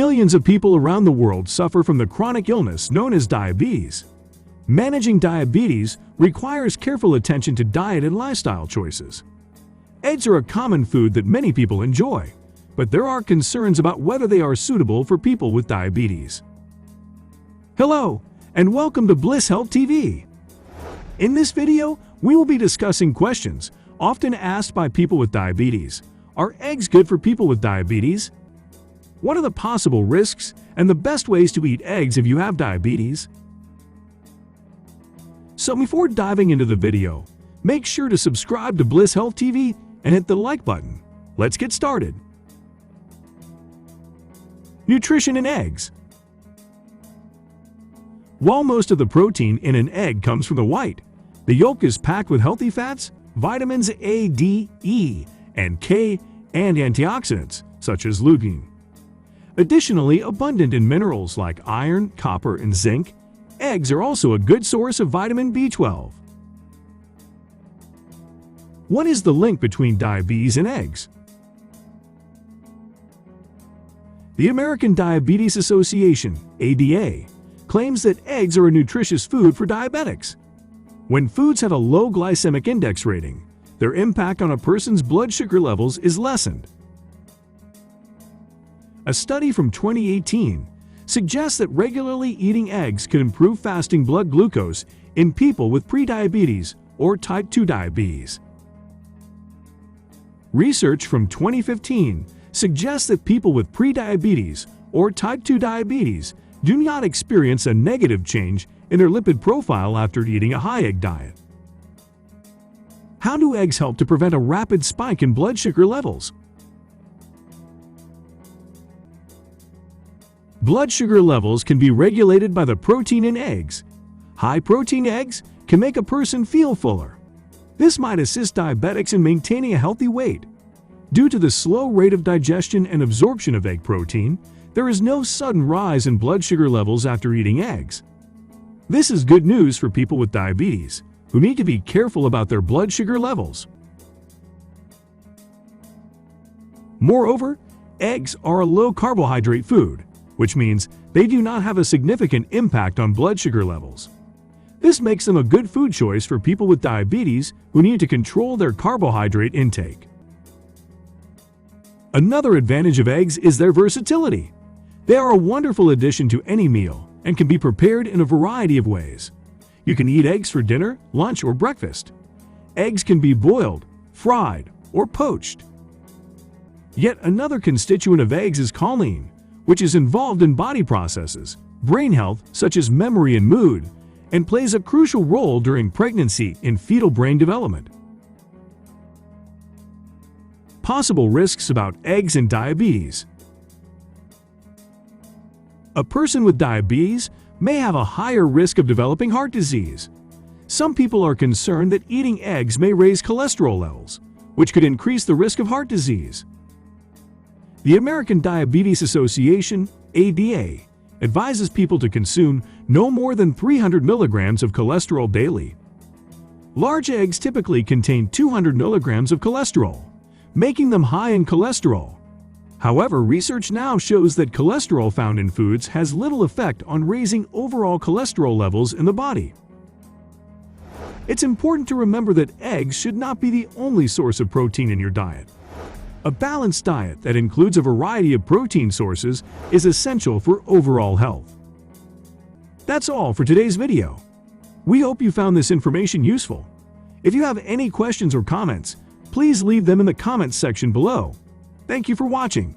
Millions of people around the world suffer from the chronic illness known as diabetes. Managing diabetes requires careful attention to diet and lifestyle choices. Eggs are a common food that many people enjoy, but there are concerns about whether they are suitable for people with diabetes. Hello, and welcome to Bliss Health TV. In this video, we will be discussing questions often asked by people with diabetes. Are eggs good for people with diabetes? What are the possible risks and the best ways to eat eggs if you have diabetes? So before diving into the video, make sure to subscribe to Bliss Health TV and hit the like button. Let's get started. Nutrition in eggs. While most of the protein in an egg comes from the white, the yolk is packed with healthy fats, vitamins A, D, E, and K, and antioxidants, such as lutein. Additionally, abundant in minerals like iron, copper, and zinc, eggs are also a good source of vitamin B12. What is the link between diabetes and eggs? The American Diabetes Association, ADA, claims that eggs are a nutritious food for diabetics. When foods have a low glycemic index rating, their impact on a person's blood sugar levels is lessened. A study from 2018 suggests that regularly eating eggs can improve fasting blood glucose in people with prediabetes or type 2 diabetes. Research from 2015 suggests that people with prediabetes or type 2 diabetes do not experience a negative change in their lipid profile after eating a high egg diet. How do eggs help to prevent a rapid spike in blood sugar levels? Blood sugar levels can be regulated by the protein in eggs. High-protein eggs can make a person feel fuller. This might assist diabetics in maintaining a healthy weight. Due to the slow rate of digestion and absorption of egg protein, there is no sudden rise in blood sugar levels after eating eggs. This is good news for people with diabetes, who need to be careful about their blood sugar levels. Moreover, eggs are a low-carbohydrate food, which means they do not have a significant impact on blood sugar levels. This makes them a good food choice for people with diabetes who need to control their carbohydrate intake. Another advantage of eggs is their versatility. They are a wonderful addition to any meal and can be prepared in a variety of ways. You can eat eggs for dinner, lunch, or breakfast. Eggs can be boiled, fried, or poached. Yet another constituent of eggs is choline, which is involved in body processes, brain health such as memory and mood, and plays a crucial role during pregnancy in fetal brain development. Possible risks about eggs and diabetes. A person with diabetes may have a higher risk of developing heart disease. Some people are concerned that eating eggs may raise cholesterol levels, which could increase the risk of heart disease. The American Diabetes Association, ADA, advises people to consume no more than 300 milligrams of cholesterol daily. Large eggs typically contain 200 milligrams of cholesterol, making them high in cholesterol. However, research now shows that cholesterol found in foods has little effect on raising overall cholesterol levels in the body. It's important to remember that eggs should not be the only source of protein in your diet. A balanced diet that includes a variety of protein sources is essential for overall health. That's all for today's video. We hope you found this information useful. If you have any questions or comments, please leave them in the comments section below. Thank you for watching.